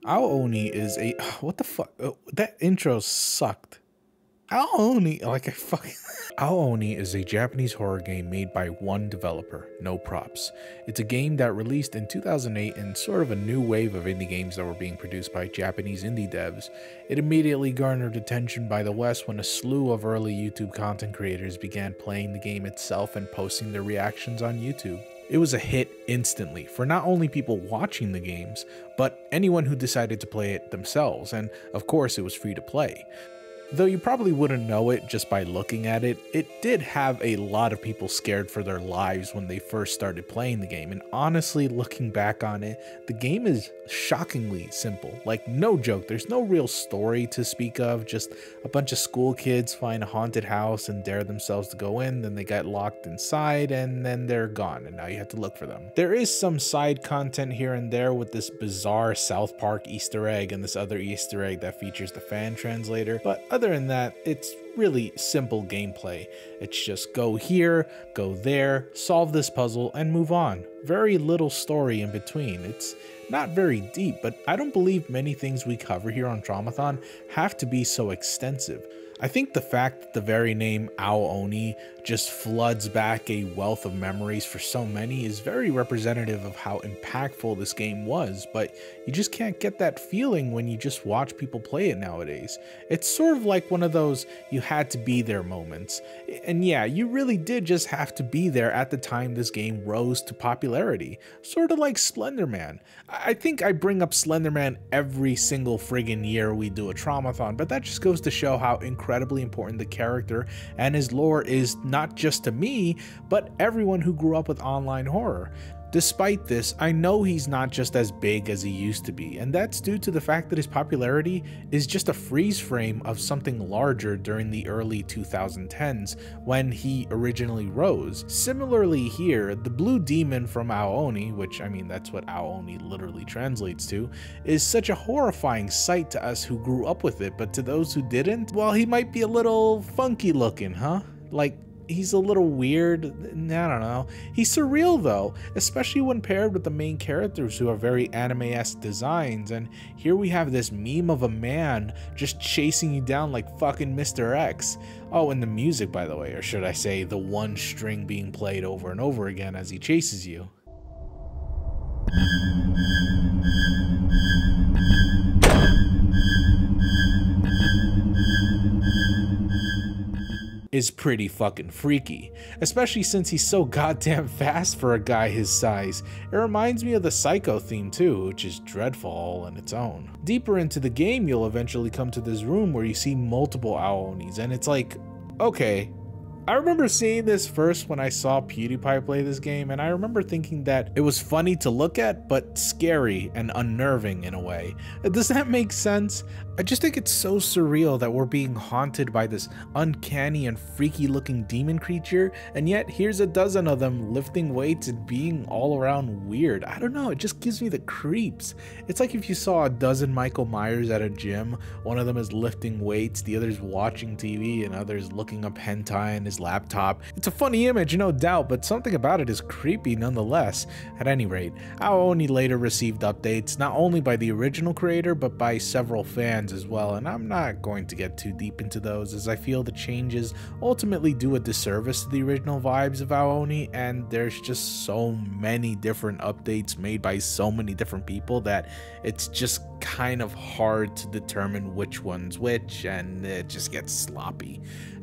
Aoni is a what the fuck? That intro sucked. Aoni, like I fucking Aoni is a Japanese horror game made by one developer, no props. It's a game that released in 2008 in sort of a new wave of indie games that were being produced by Japanese indie devs. It immediately garnered attention by the West when a slew of early YouTube content creators began playing the game itself and posting their reactions on YouTube. It was a hit instantly for not only people watching the games, but anyone who decided to play it themselves, and of course it was free to play. Though you probably wouldn't know it just by looking at it, it did have a lot of people scared for their lives when they first started playing the game, and honestly, looking back on it, the game is shockingly simple. Like, no joke, there's no real story to speak of, just a bunch of school kids find a haunted house and dare themselves to go in, then they get locked inside, and then they're gone, and now you have to look for them. There is some side content here and there with this bizarre South Park Easter egg and this other Easter egg that features the fan translator, but other than that, it's really simple gameplay. It's just go here, go there, solve this puzzle, and move on. Very little story in between. It's not very deep, but I don't believe many things we cover here on Traumathon have to be so extensive. I think the fact that the very name Aoni just floods back a wealth of memories for so many is very representative of how impactful this game was, but you just can't get that feeling when you just watch people play it nowadays. It's sort of like one of those you had to be there moments. And yeah, you really did just have to be there at the time this game rose to popularity. Sort of like Slender Man. I think I bring up Slender Man every single friggin' year we do a Traumathon, but that just goes to show how incredibly important the character and his lore is not just to me, but everyone who grew up with online horror. Despite this, I know he's not just as big as he used to be, and that's due to the fact that his popularity is just a freeze frame of something larger during the early 2010s when he originally rose. Similarly here, the blue demon from Aoni, which I mean that's what Aoni literally translates to, is such a horrifying sight to us who grew up with it, but to those who didn't, well, he might be a little funky looking, huh? Like, he's a little weird, I don't know. He's surreal though, especially when paired with the main characters who are very anime-esque designs, and here we have this meme of a man just chasing you down like fucking Mr. X. Oh, and the music, by the way, or should I say the one string being played over and over again as he chases you. Is pretty fucking freaky, especially since he's so goddamn fast for a guy his size. It reminds me of the Psycho theme too, which is dreadful all on its own. Deeper into the game, you'll eventually come to this room where you see multiple Aonis, and it's like, okay, I remember seeing this first when I saw PewDiePie play this game, and I remember thinking that it was funny to look at, but scary and unnerving in a way. Does that make sense? I just think it's so surreal that we're being haunted by this uncanny and freaky looking demon creature, and yet here's a dozen of them lifting weights and being all around weird. I don't know, it just gives me the creeps. It's like if you saw a dozen Michael Myers at a gym, one of them is lifting weights, the other's watching TV, and others looking up hentai on his laptop. It's a funny image, no doubt, but something about it is creepy nonetheless. At any rate, Aoni later received updates, not only by the original creator, but by several fans as well, and I'm not going to get too deep into those as I feel the changes ultimately do a disservice to the original vibes of Aoni, and there's just so many different updates made by so many different people that it's just kind of hard to determine which one's which, and it just gets sloppy.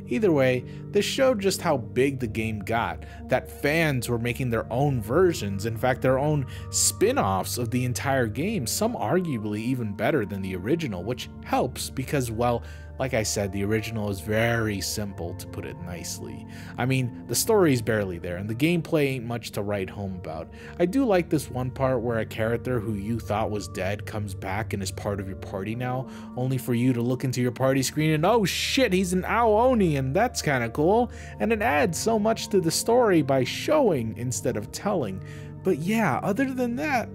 Either way, this showed just how big the game got, that fans were making their own versions, in fact their own spin-offs of the entire game, some arguably even better than the original, which helps because, well, like I said, the original is very simple, to put it nicely. I mean, the story's barely there, and the gameplay ain't much to write home about. I do like this one part where a character who you thought was dead comes back and is part of your party now, only for you to look into your party screen and oh shit, he's an Aoni, and that's kinda cool, and it adds so much to the story by showing instead of telling. But yeah, other than that,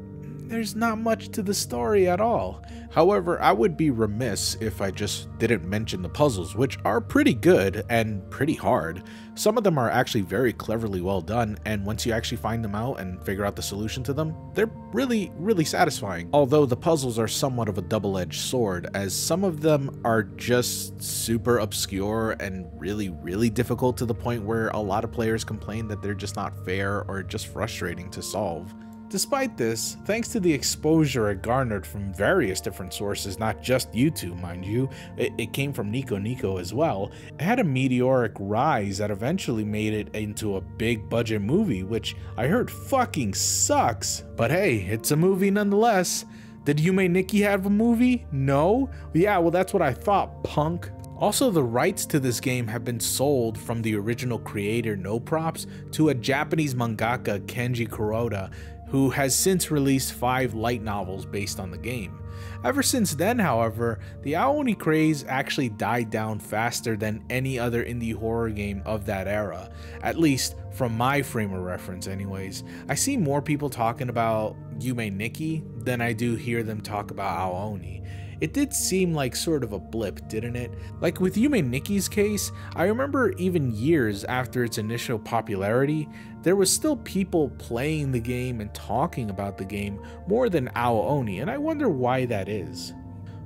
there's not much to the story at all. However, I would be remiss if I just didn't mention the puzzles, which are pretty good and pretty hard. Some of them are actually very cleverly well done, and once you actually find them out and figure out the solution to them, they're really, really satisfying. Although the puzzles are somewhat of a double-edged sword, as some of them are just super obscure and really, really difficult to the point where a lot of players complain that they're just not fair or just frustrating to solve. Despite this, thanks to the exposure it garnered from various different sources, not just YouTube, mind you, it came from Nico Nico as well, it had a meteoric rise that eventually made it into a big budget movie, which I heard fucking sucks. But hey, it's a movie nonetheless. Did Yume Nikki have a movie? No? Yeah, well that's what I thought, punk. Also, the rights to this game have been sold from the original creator No Props to a Japanese mangaka, Kenji Kuroda, who has since released 5 light novels based on the game. Ever since then, however, the Aoni craze actually died down faster than any other indie horror game of that era, at least from my frame of reference anyways. I see more people talking about Yume Nikki than I do hear them talk about Aoni. It did seem like sort of a blip, didn't it? Like with Yume Nikki's case, I remember even years after its initial popularity, there was still people playing the game and talking about the game more than Aoni, and I wonder why that is.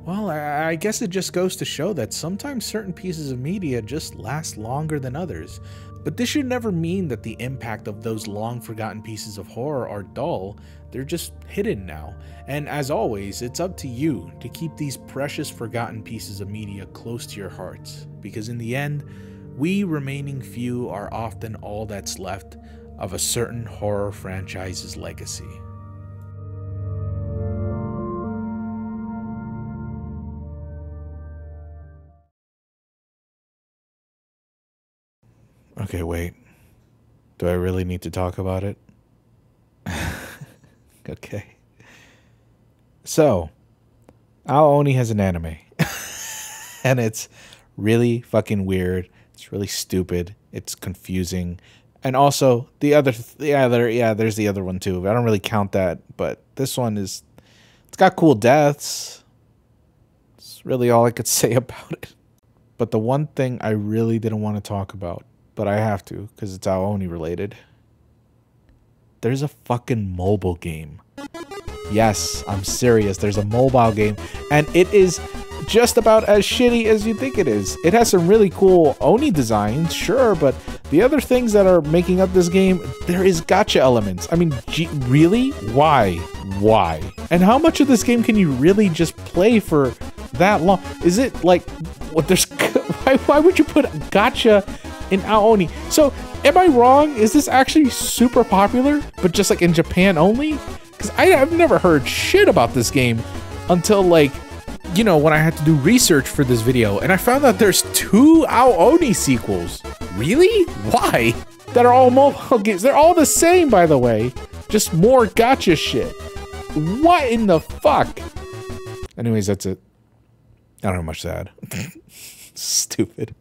Well, I guess it just goes to show that sometimes certain pieces of media just last longer than others. But this should never mean that the impact of those long forgotten pieces of horror are dull. They're just hidden now. And as always, it's up to you to keep these precious forgotten pieces of media close to your hearts. Because in the end, we remaining few are often all that's left of a certain horror franchise's legacy. Okay, wait. Do I really need to talk about it? Okay. So, Aoni has an anime. And it's really fucking weird. It's really stupid. It's confusing. And also, there's the other one too. I don't really count that, but this one it's got cool deaths. It's really all I could say about it. But the one thing I really didn't want to talk about, but I have to because it's Aoni related. There's a fucking mobile game. Yes, I'm serious. There's a mobile game, and it is just about as shitty as you think it is. It has some really cool Oni designs, sure, but the other things that are making up this game, there is gacha elements. I mean, really? Why? Why? And how much of this game can you really just play for that long? Is it like, what? There's why would you put gacha in Aoni? So, am I wrong? Is this actually super popular, but just like in Japan only? Because I've never heard shit about this game until, like, you know, when I had to do research for this video, and I found out there's 2 Aoni sequels. Really? Why? That are all mobile games. They're all the same, by the way. Just more gacha shit. What in the fuck? Anyways, that's it. I don't have much to add. Stupid.